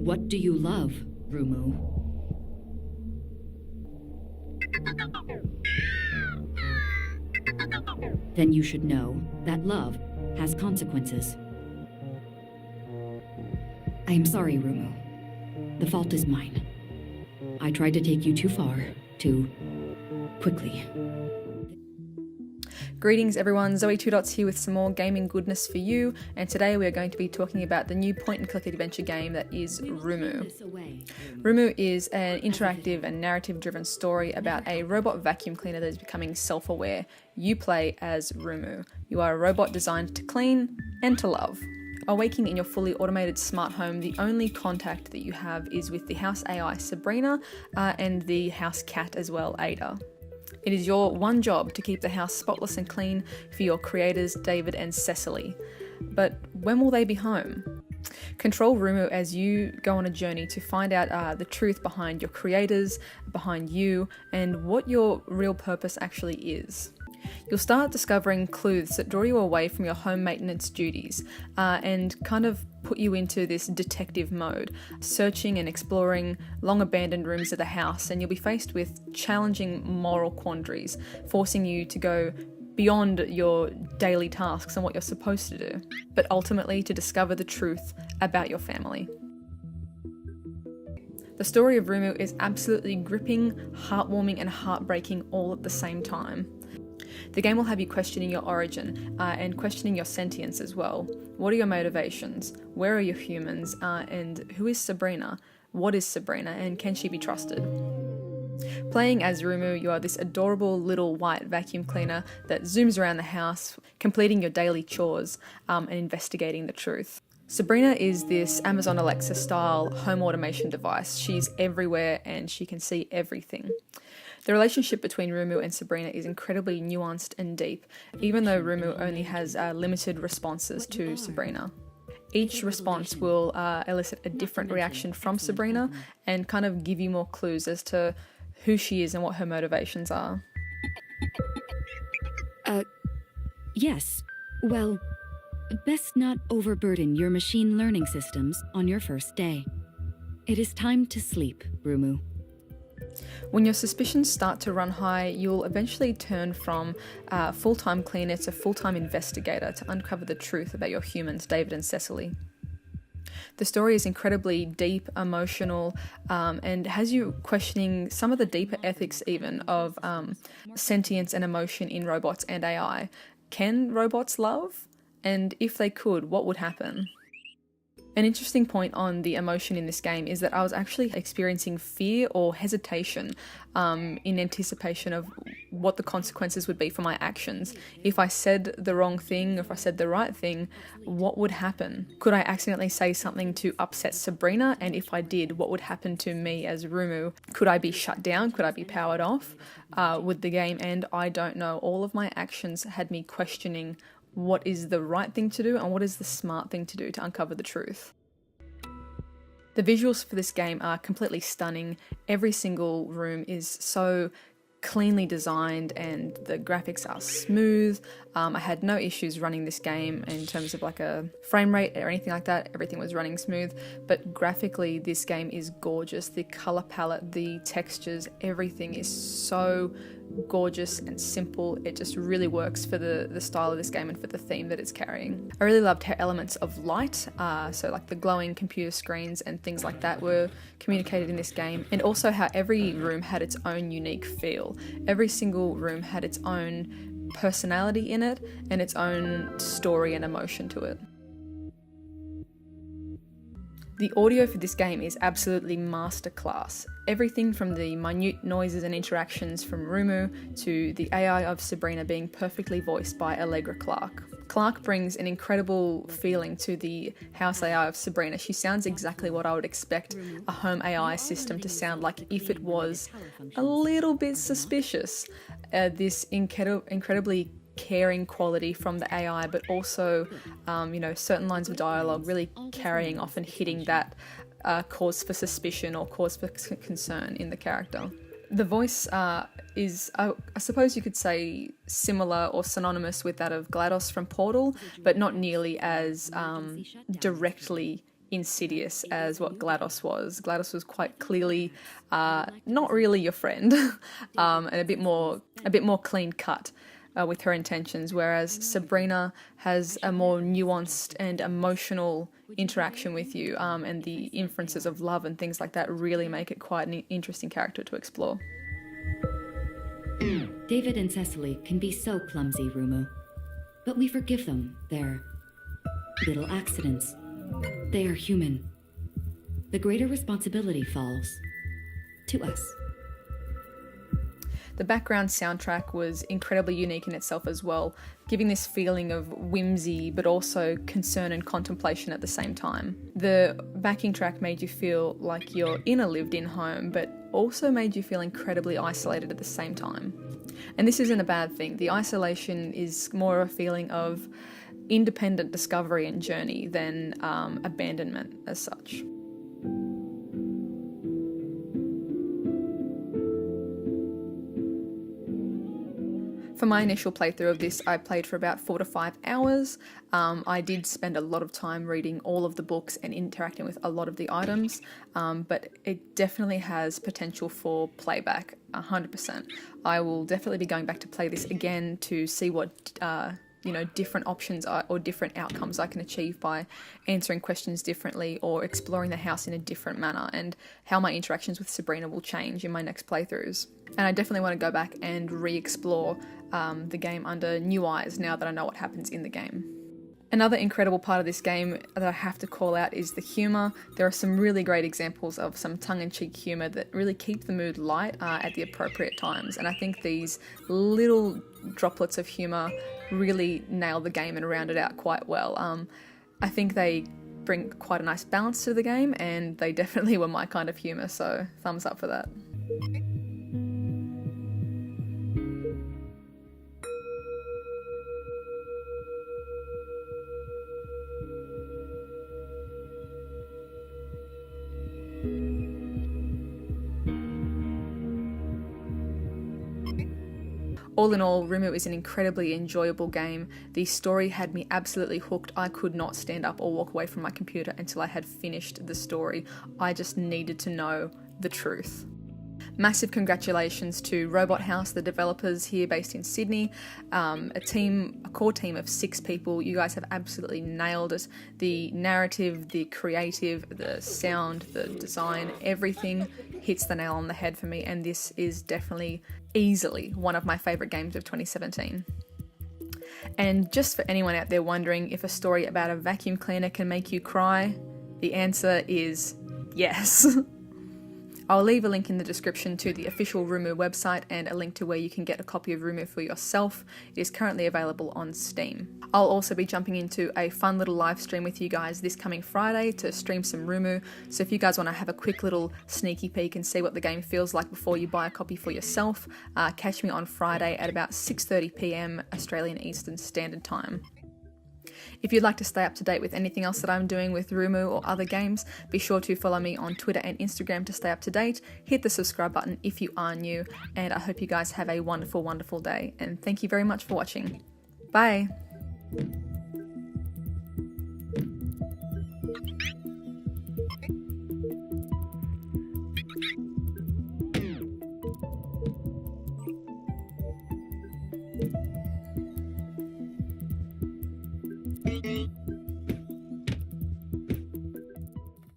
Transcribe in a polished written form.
What do you love, Rumu? Then you should know that love has consequences. I am sorry, Rumu. The fault is mine. I tried to take you too far, too quickly. Greetings everyone, ZoëTwoDots here with some more gaming goodness for you, and today we are going to be talking about the new point-and-click adventure game that is Rumu. Rumu is an interactive and narrative-driven story about a robot vacuum cleaner that is becoming self-aware. You play as Rumu. You are a robot designed to clean and to love. Awaking in your fully automated smart home, the only contact that you have is with the house AI Sabrina and the house cat as well, Ada. It is your one job to keep the house spotless and clean for your creators, David and Cecily. But when will they be home? Control Rumu as you go on a journey to find out the truth behind your creators, behind you, and what your real purpose actually is. You'll start discovering clues that draw you away from your home maintenance duties and kind of put you into this detective mode, searching and exploring long abandoned rooms of the house, and you'll be faced with challenging moral quandaries, forcing you to go beyond your daily tasks and what you're supposed to do, but ultimately to discover the truth about your family. The story of Rumu is absolutely gripping, heartwarming, and heartbreaking all at the same time. The game will have you questioning your origin and questioning your sentience as well. What are your motivations? Where are your humans? And who is Sabrina? What is Sabrina, and can she be trusted? Playing as Rumu, you are this adorable little white vacuum cleaner that zooms around the house, completing your daily chores and investigating the truth. Sabrina is this Amazon Alexa style home automation device. She's everywhere and she can see everything. The relationship between Rumu and Sabrina is incredibly nuanced and deep, even though Rumu only has limited responses to Sabrina. Each response will elicit a different reaction from Sabrina and kind of give you more clues as to who she is and what her motivations are. Yes. Well, best not overburden your machine learning systems on your first day. It is time to sleep, Rumu. When your suspicions start to run high, you'll eventually turn from full-time cleaner to full-time investigator to uncover the truth about your humans, David and Cecily. The story is incredibly deep, emotional, and has you questioning some of the deeper ethics even of sentience and emotion in robots and AI. Can robots love? And if they could, what would happen? An interesting point on the emotion in this game is that I was actually experiencing fear or hesitation in anticipation of what the consequences would be for my actions. If I said the wrong thing, if I said the right thing, what would happen? Could I accidentally say something to upset Sabrina? And if I did, what would happen to me as Rumu? Could I be shut down? Could I be powered off? Would the game end? I don't know. All of my actions had me questioning what is the right thing to do and what is the smart thing to do to uncover the truth. The visuals for this game are completely stunning. Every single room is so cleanly designed and the graphics are smooth. I had no issues running this game in terms of like a frame rate or anything like that. Everything was running smooth, but graphically this game is gorgeous. The color palette, the textures, everything is so gorgeous and simple. It just really works for the style of this game and for the theme that it's carrying. I really loved how elements of light, so like the glowing computer screens and things like that were communicated in this game, and also how every room had its own unique feel. Every single room had its own personality in it and its own story and emotion to it. The audio for this game is absolutely masterclass. Everything from the minute noises and interactions from Rumu to the AI of Sabrina being perfectly voiced by Allegra Clark. Clark brings an incredible feeling to the house AI of Sabrina. She sounds exactly what I would expect a home AI system to sound like if it was a little bit suspicious. This incredibly caring quality from the AI, but also, certain lines of dialogue really carrying off and hitting that cause for suspicion or cause for concern in the character. The voice is, I suppose you could say, similar or synonymous with that of GLaDOS from Portal, but not nearly as directly insidious as what GLaDOS was. GLaDOS was quite clearly not really your friend, and a bit more clean cut with her intentions, whereas Sabrina has a more nuanced and emotional interaction with you, and the inferences of love and things like that really make it quite an interesting character to explore. David and Cecily can be so clumsy, Rumu. But we forgive them. They're little accidents. They are human. The greater responsibility falls to us. The background soundtrack was incredibly unique in itself as well, giving this feeling of whimsy but also concern and contemplation at the same time. The backing track made you feel like you're in a lived-in home, but also made you feel incredibly isolated at the same time. And this isn't a bad thing. The isolation is more of a feeling of independent discovery and journey than abandonment as such. For my initial playthrough of this, I played for about 4 to 5 hours. I did spend a lot of time reading all of the books and interacting with a lot of the items, but it definitely has potential for playback, 100%. I will definitely be going back to play this again to see what different options or different outcomes I can achieve by answering questions differently or exploring the house in a different manner, and how my interactions with Sabrina will change in my next playthroughs. And I definitely want to go back and re-explore the game under new eyes now that I know what happens in the game. Another incredible part of this game that I have to call out is the humour. There are some really great examples of some tongue-in-cheek humour that really keep the mood light at the appropriate times, and I think these little droplets of humour really nail the game and round it out quite well. I think they bring quite a nice balance to the game, and they definitely were my kind of humour, so thumbs up for that. All in all, Rumu is an incredibly enjoyable game. The story had me absolutely hooked. I could not stand up or walk away from my computer until I had finished the story. I just needed to know the truth. Massive congratulations to Robot House, the developers here based in Sydney. A core team of 6 people. You guys have absolutely nailed it. The narrative, the creative, the sound, the design, everything hits the nail on the head for me, and this is definitely easily one of my favourite games of 2017. And just for anyone out there wondering if a story about a vacuum cleaner can make you cry, the answer is yes. I'll leave a link in the description to the official Rumu website and a link to where you can get a copy of Rumu for yourself. It is currently available on Steam. I'll also be jumping into a fun little live stream with you guys this coming Friday to stream some Rumu, so if you guys want to have a quick little sneaky peek and see what the game feels like before you buy a copy for yourself, catch me on Friday at about 6:30 PM Australian Eastern Standard Time. If you'd like to stay up to date with anything else that I'm doing with Rumu or other games, be sure to follow me on Twitter and Instagram to stay up to date. Hit the subscribe button if you are new, and I hope you guys have a wonderful, wonderful day. And thank you very much for watching. Bye!